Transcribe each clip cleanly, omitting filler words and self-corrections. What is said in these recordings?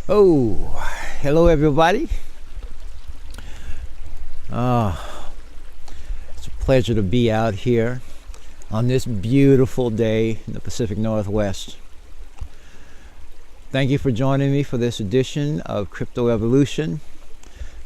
Oh, hello everybody. It's a pleasure to be out here on this beautiful day in the Pacific Northwest. Thank you for joining me for this edition of CryptoEvolution.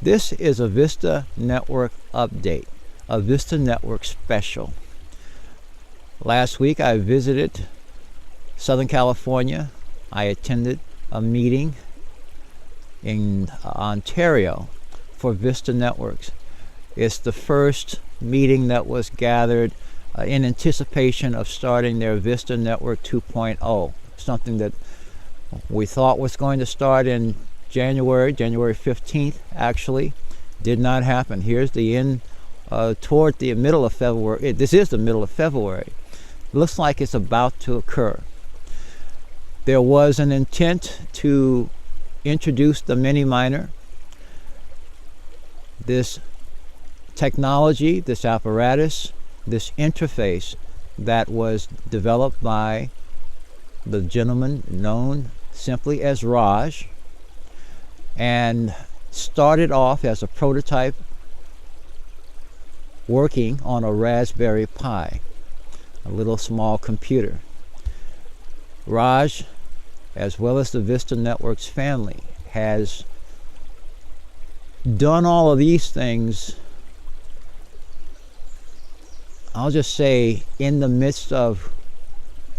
This is a Vista Network update, a Vista Network special. Last week I visited Southern California. I attended a meeting in Ontario for Vista Networks. It's the first meeting that was gathered in anticipation of starting their Vista Network 2.0, something that we thought was going to start in January 15th, actually. Did not happen. Here's the end, toward the middle of February. This is the middle of February. Looks like it's about to occur. There was an intent to introduce the mini miner, this technology, this apparatus, this interface that was developed by the gentleman known simply as Raj, and started off as a prototype working on a Raspberry Pi, a little small computer. Raj, as well as the Vista Networks family, has done all of these things, I'll just say, in the midst of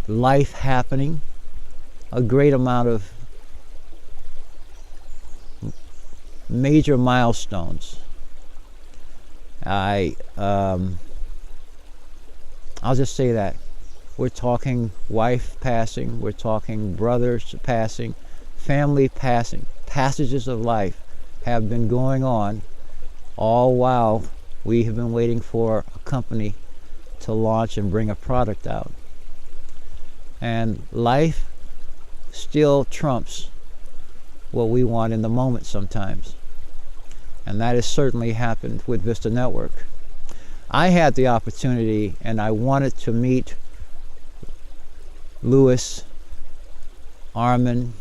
life happening, a great amount of major milestones. I'll just say that. We're talking wife passing, we're talking brothers passing, family passing. Passages of life have been going on all while we have been waiting for a company to launch and bring a product out. And life still trumps what we want in the moment sometimes. And that has certainly happened with Vista Network. I had the opportunity, and I wanted to meet Luis, Armen,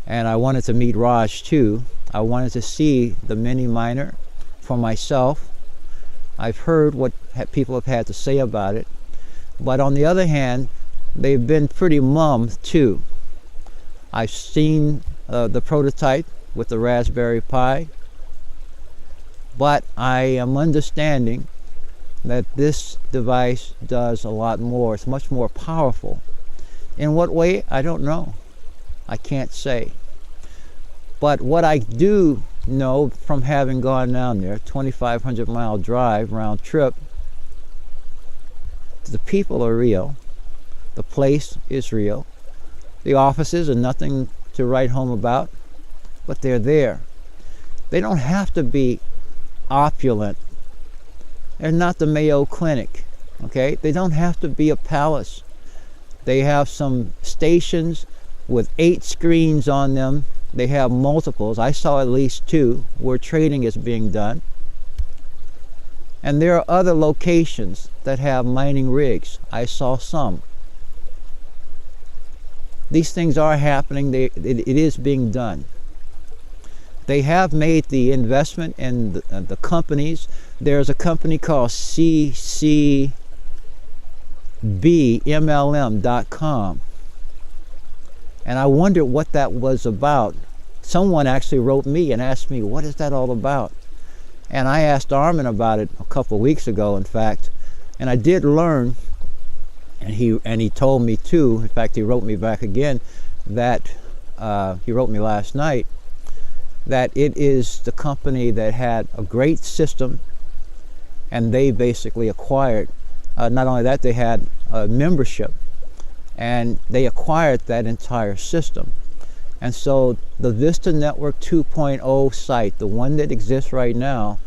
and I wanted to meet Raj too. I wanted to see the mini miner for myself. I've heard what people have had to say about it, but on the other hand, they've been pretty mum too. I've seen the prototype with the Raspberry Pi, but I am understanding that this device does a lot more. It's much more powerful. In what way? I don't know. I can't say. But what I do know from having gone down there, 2,500 mile drive, round trip, the people are real. The place is real. The offices are nothing to write home about, but they're there. They don't have to be opulent. They're not the Mayo Clinic, okay? They don't have to be a palace. They have some stations with 8 screens on them. They have multiples. I saw at least 2 where trading is being done. And there are other locations that have mining rigs. I saw some. These things are happening. It is being done. They have made the investment in the companies. There's a company called ccbmlm.com, and I wondered what that was about. Someone actually wrote me and asked me, what is that all about? And I asked Armen about it a couple of weeks ago, in fact, and I did learn, and he told me too. In fact, he wrote me back again that he wrote me last night that it is the company that had a great system, and they basically acquired, not only that, they had a membership, and they acquired that entire system. And so the Vista Network 2.0 site, the one that exists right now,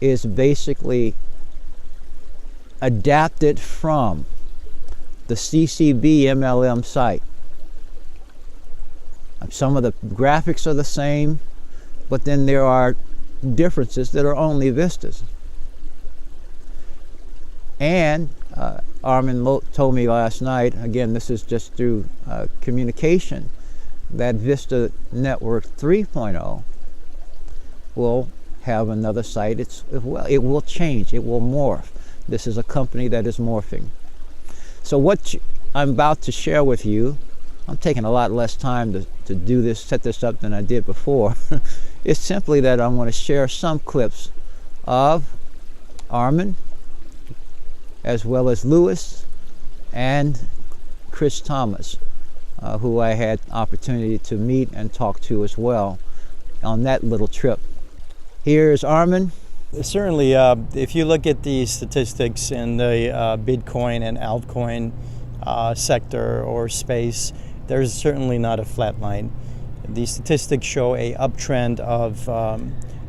is basically adapted from the CCB MLM site. Some of the graphics are the same, but then there are differences that are only Vistas. And Armen told me last night, again, this is just through communication, that Vista Network 3.0 will have another site. It will change. It will morph. This is a company that is morphing. So what I'm about to share with you, I'm taking a lot less time to do this, set this up than I did before. It's simply that I want to share some clips of Armen, as well as Luis and Chris Thomas, who I had opportunity to meet and talk to as well on that little trip. Here's Armen. Certainly, if you look at the statistics in the Bitcoin and altcoin sector or space, there's certainly not a flat line. The statistics show a uptrend of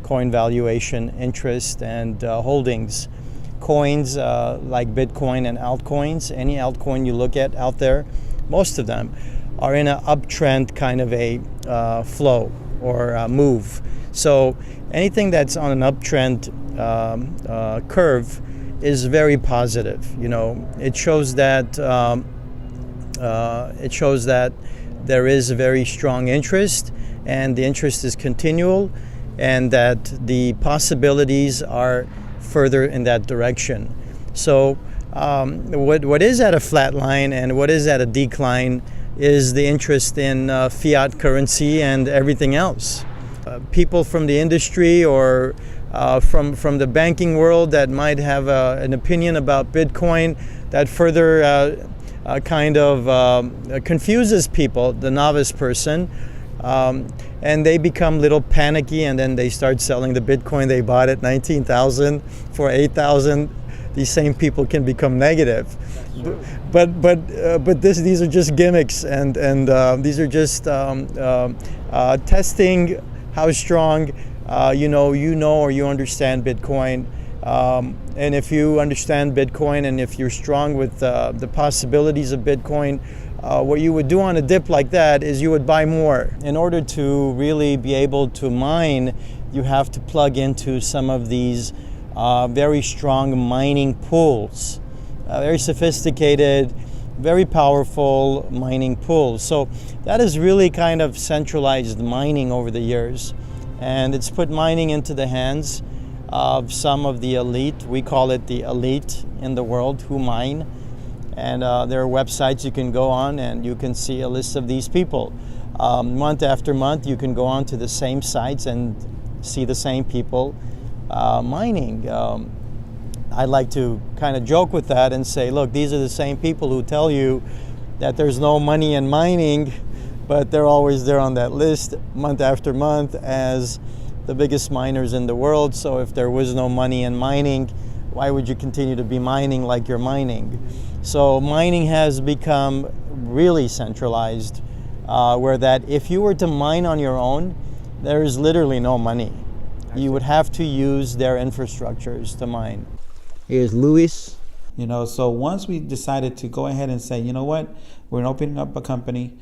coin valuation, interest, and holdings. Coins like Bitcoin and altcoins, any altcoin you look at out there, most of them are in an uptrend kind of a flow or move. So anything that's on an uptrend curve is very positive. You know, it shows that there is a very strong interest, and the interest is continual, and that the possibilities are further in that direction. So what is at a flat line and what is at a decline is the interest in fiat currency and everything else. People from the industry or from the banking world that might have an opinion about Bitcoin that further kind of confuses people, the novice person, and they become a little panicky, and then they start selling the Bitcoin they bought at 19,000 for 8,000. These same people can become negative. But these are just gimmicks, and these are just testing how strong you know or you understand Bitcoin. And if you understand Bitcoin and if you're strong with the possibilities of Bitcoin, what you would do on a dip like that is you would buy more. In order to really be able to mine, you have to plug into some of these very strong mining pools, very sophisticated, very powerful mining pools. So that is really kind of centralized mining over the years, and it's put mining into the hands of some of the elite. We call it the elite in the world who mine, and there are websites you can go on and you can see a list of these people. Month after month you can go on to the same sites and see the same people mining. I like to kind of joke with that and say, look, these are the same people who tell you that there's no money in mining, but they're always there on that list month after month as the biggest miners in the world. So if there was no money in mining, why would you continue to be mining like you're mining? So mining has become really centralized, where that if you were to mine on your own, there is literally no money. You would have to use their infrastructures to mine. Here's Luis. You know, so once we decided to go ahead and say, you know what, we're opening up a company,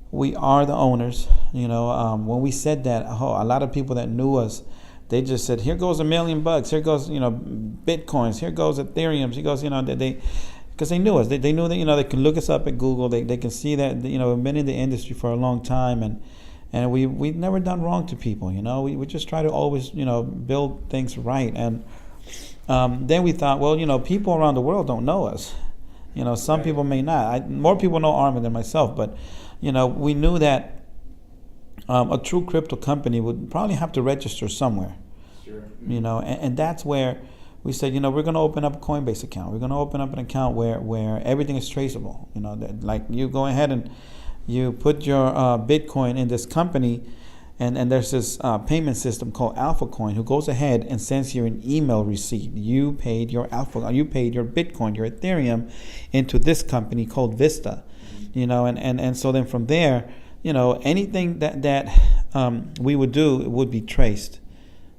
we are the owners. You know, when we said that, a lot of people that knew us, they just said, here goes $1 million, here goes, Bitcoins, here goes Ethereum, here goes, because they knew us. They knew that, they can look us up at Google, they can see that, we've been in the industry for a long time, and we've never done wrong to people. We just try to always, build things right. And then we thought, well, people around the world don't know us. Some people may not. More people know Armen than myself, but we knew that a true crypto company would probably have to register somewhere. Sure. And that's where we said, we're going to open up a Coinbase account. We're going to open up an account where everything is traceable. Like you go ahead and you put your Bitcoin in this company, and there's this payment system called Alpha Coin who goes ahead and sends you an email receipt. You paid your Bitcoin, your Ethereum into this company called Vista. And so then from there, anything that we would do would be traced,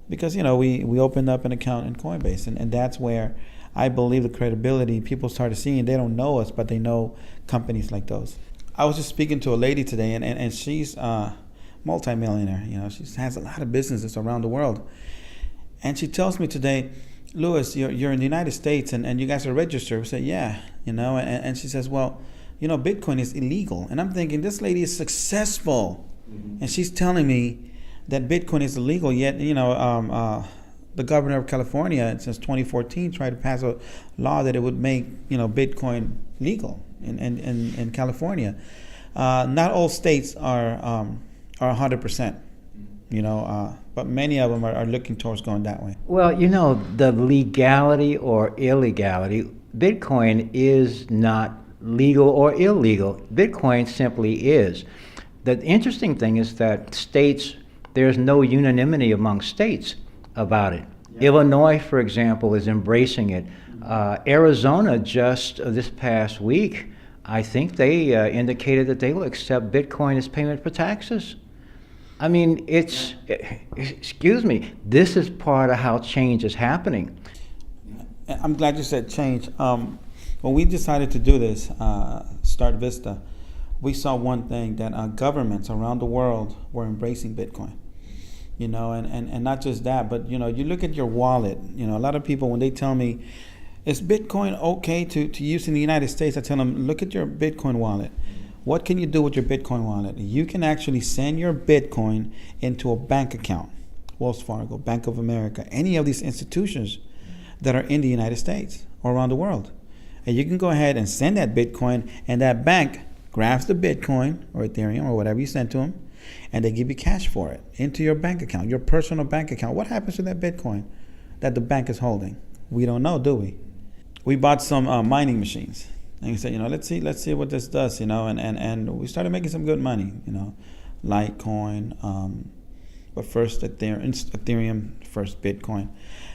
because we opened up an account in Coinbase, and that's where I believe the credibility people started seeing. They don't know us, but they know companies like those. I was just speaking to a lady today, and she's multi-millionaire. She has a lot of businesses around the world, and she tells me today, Luis, you're in the United States and you guys are registered. We said, yeah, and she says, well, you know, Bitcoin is illegal. And I'm thinking, this lady is successful. And she's telling me that Bitcoin is illegal, yet, you know, the governor of California, since 2014, tried to pass a law that it would make, you know, Bitcoin legal in California. Not all states are 100%, you know, but many of them are looking towards going that way. Well, you know, the legality or illegality, Bitcoin is not legal or illegal. Bitcoin simply is. The interesting thing is that states, there's no unanimity among states about it. Yeah. Illinois, for example, is embracing it. Arizona, just this past week, I think they indicated that they will accept Bitcoin as payment for taxes. I mean, it's, excuse me, this is part of how change is happening. I'm glad you said change. When we decided to do this, start Vista, we saw one thing, that governments around the world were embracing Bitcoin. You know, and not just that, but, you know, you look at your wallet. You know, a lot of people, when they tell me, is Bitcoin okay to use in the United States? I tell them, look at your Bitcoin wallet. What can you do with your Bitcoin wallet? You can actually send your Bitcoin into a bank account, Wells Fargo, Bank of America, any of these institutions that are in the United States or around the world. And you can go ahead and send that Bitcoin, and that bank grabs the Bitcoin or Ethereum or whatever you send to them, and they give you cash for it into your bank account, your personal bank account. What happens to that Bitcoin that the bank is holding? We don't know, do we? We bought some mining machines, and we said, you know, let's see what this does, you know, and we started making some good money, you know, Litecoin, but first Ethereum, first Bitcoin,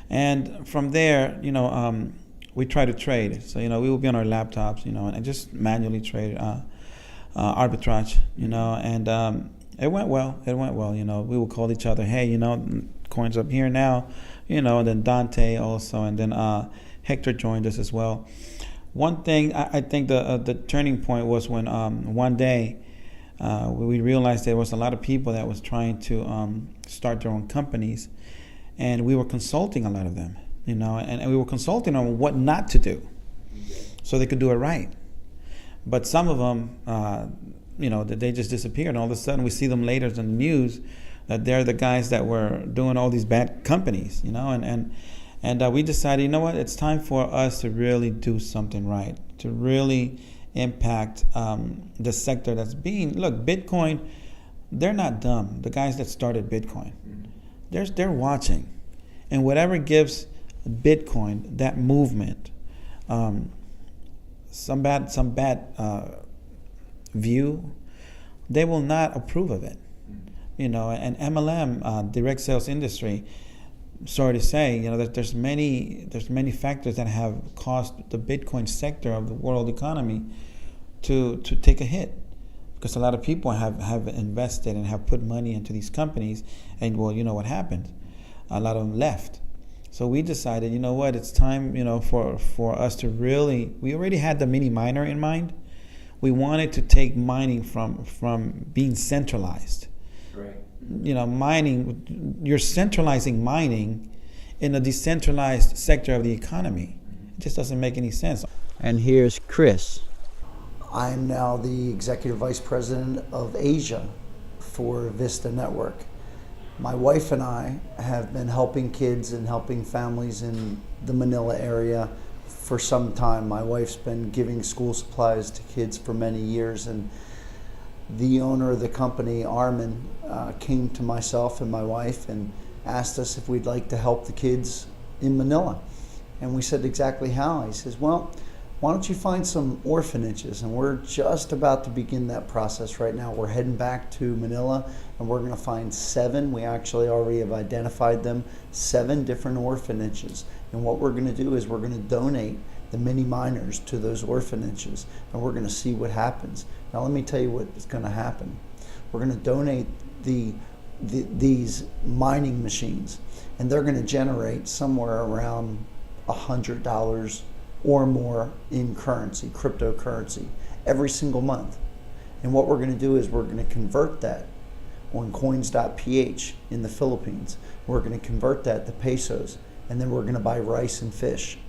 and from there, you know, we try to trade. So, you know, we will be on our laptops, you know, and just manually trade arbitrage, you know, and it went well. You know, we would call each other, hey, you know, coins up here now, you know, and then Dante also, and then Hector joined us as well. One thing, I think the turning point was when one day we realized there was a lot of people that was trying to start their own companies, and we were consulting a lot of them, you know, and we were consulting on what not to do so they could do it right. But some of them, you know, they just disappeared, and all of a sudden we see them later in the news that they're the guys that were doing all these bad companies, you know, and we decided, you know what, it's time for us to really do something right, to really impact the sector that's being, look, Bitcoin, they're not dumb. The guys that started Bitcoin, they're watching, and whatever gives Bitcoin that movement, some bad view, they will not approve of it. You know, and MLM, direct sales industry, sorry to say, you know, that there's many factors that have caused the Bitcoin sector of the world economy to take a hit, because a lot of people have invested and have put money into these companies, and well, you know what happened, a lot of them left. So we decided, you know what, it's time, you know, for us to really, we already had the mini miner in mind. We wanted to take mining from being centralized. Right. You know, mining, you're centralizing mining in a decentralized sector of the economy. It just doesn't make any sense. And here's Chris. I'm now the Executive Vice President of Asia for Vista Network. My wife and I have been helping kids and helping families in the Manila area for some time. My wife's been giving school supplies to kids for many years, and the owner of the company, Armen, came to myself and my wife and asked us if we'd like to help the kids in Manila. And we said, exactly how? He says, well, why don't you find some orphanages? And we're just about to begin that process right now. We're heading back to Manila, and we're going to find 7. We actually already have identified them, 7 different orphanages. And what we're going to do is we're going to donate the mini miners to those orphanages, and we're going to see what happens. Now let me tell you what is going to happen. We're going to donate these mining machines, and they're going to generate somewhere around $100 or more in currency, cryptocurrency, every single month. And what we're going to do is we're going to convert that on coins.ph in the Philippines. We're going to convert that to pesos, and then we're going to buy rice and fish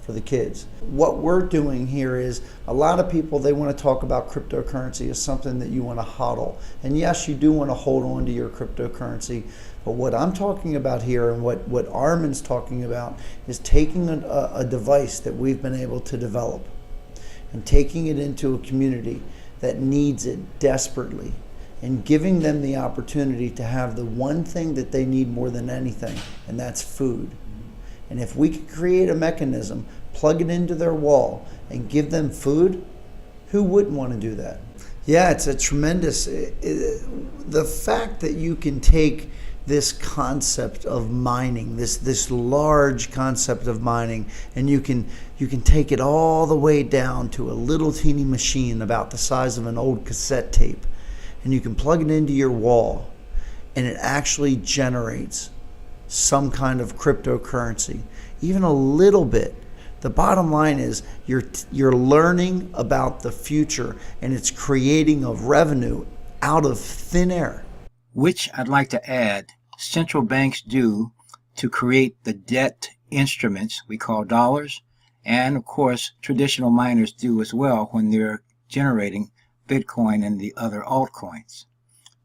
for the kids. What we're doing here is, a lot of people, they want to talk about cryptocurrency as something that you want to hodl. And yes, you do want to hold on to your cryptocurrency. But what I'm talking about here, and what Armen's talking about, is taking a device that we've been able to develop and taking it into a community that needs it desperately, and giving them the opportunity to have the one thing that they need more than anything, and that's food. And if we could create a mechanism, plug it into their wall, and give them food, who wouldn't want to do that? Yeah, it's a tremendous, the fact that you can take this concept of mining, this large concept of mining, and you can take it all the way down to a little teeny machine about the size of an old cassette tape, and you can plug it into your wall, and it actually generates some kind of cryptocurrency, even a little bit. The bottom line is you're learning about the future, and it's creating a revenue out of thin air. Which I'd like to add, central banks do to create the debt instruments we call dollars, and of course traditional miners do as well when they're generating Bitcoin and the other altcoins.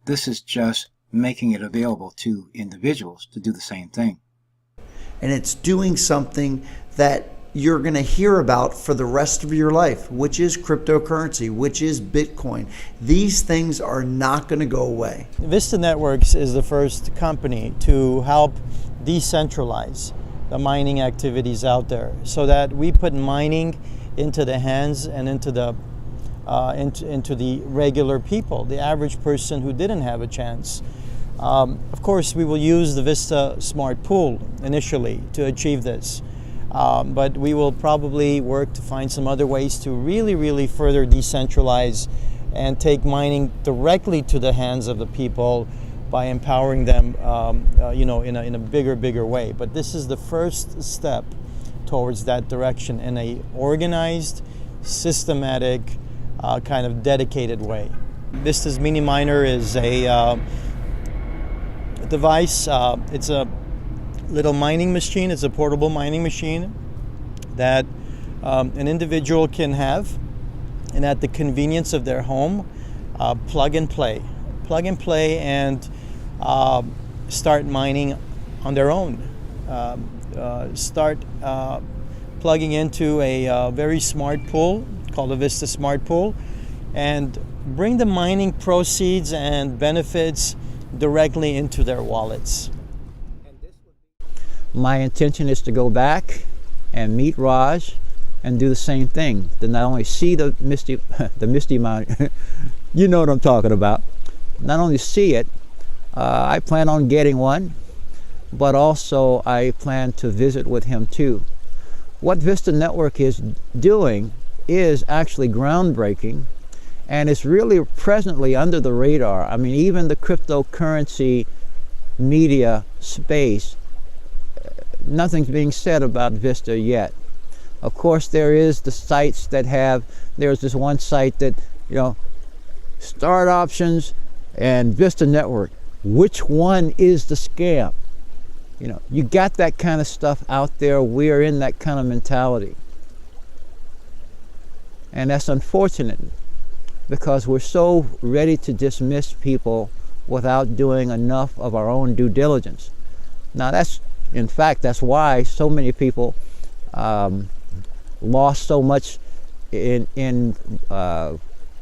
This is just making it available to individuals to do the same thing. And it's doing something that you're going to hear about for the rest of your life, which is cryptocurrency, which is Bitcoin. These things are not going to go away. Vista Networks is the first company to help decentralize the mining activities out there, so that we put mining into the hands and into the regular people, the average person who didn't have a chance. Of course, we will use the Vista Smart Pool initially to achieve this. But we will probably work to find some other ways to really further decentralize and take mining directly to the hands of the people by empowering them, in a bigger way. But this is the first step towards that direction in a organized, systematic, kind of dedicated way. Vista's Mini Miner is a device. It's a little mining machine. It's a portable mining machine that an individual can have, and at the convenience of their home, plug and play and start mining on their own. Start plugging into a very smart pool called the Vista Smart Pool, and bring the mining proceeds and benefits directly into their wallets. My intention is to go back and meet Raj and do the same thing, to not only see the Misty Mine, you know what I'm talking about, not only see it, I plan on getting one, but also I plan to visit with him too. What Vista Network is doing is actually groundbreaking, and it's really presently under the radar. I mean, even the cryptocurrency media space, nothing's being said about Vista yet. Of course, there is the sites that there's this one site that, Start Options and Vista Network. Which one is the scam? You got that kind of stuff out there. We're in that kind of mentality. And that's unfortunate, because we're so ready to dismiss people without doing enough of our own due diligence. Now, in fact, that's why so many people lost so much in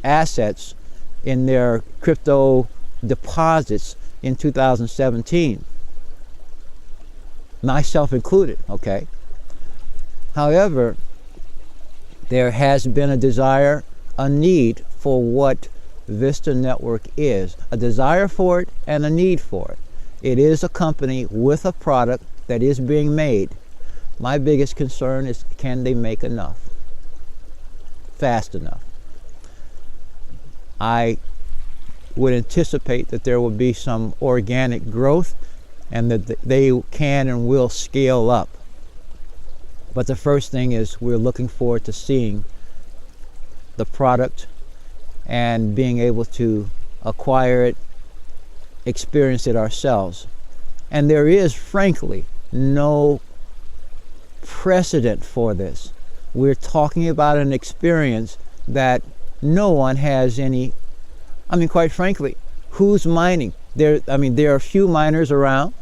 assets in their crypto deposits in 2017. Myself included, okay? However, there has been a desire, a need for what Vista Network is. A desire for it and a need for it. It is a company with a product that is being made. My biggest concern is, can they make enough? Fast enough? I would anticipate that there will be some organic growth and that they can and will scale up. But the first thing is, we're looking forward to seeing the product and being able to acquire it, experience it ourselves. And there is, frankly, no precedent for this. We're talking about an experience that no one has any, I mean, quite frankly, who's mining? There are a few miners around.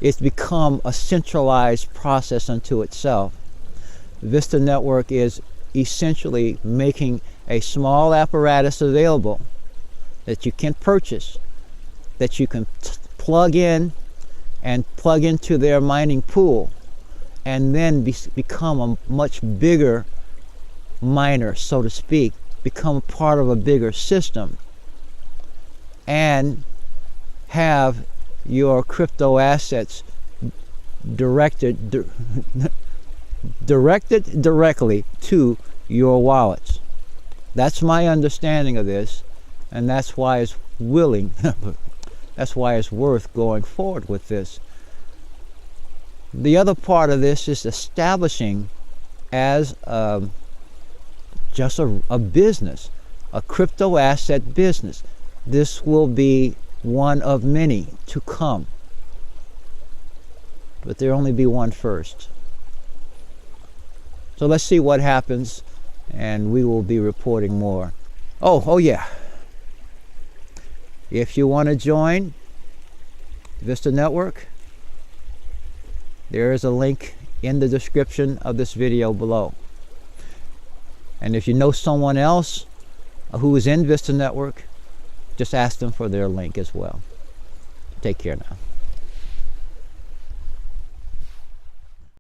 It's become a centralized process unto itself. Vista Network is essentially making a small apparatus available that you can purchase, that you can plug in and plug into their mining pool, and then become a much bigger miner, so to speak, become part of a bigger system, and have your crypto assets directed directly to your wallets. That's my understanding of this, and that's why it's that's why it's worth going forward with this. The other part of this is establishing as just a business, a crypto asset business. This will be one of many to come, but there'll only be one first. So let's see what happens, and we will be reporting more. Oh yeah. If you want to join Vista Network, there is a link in the description of this video below. And if you know someone else who is in Vista Network, just ask them for their link as well. Take care now.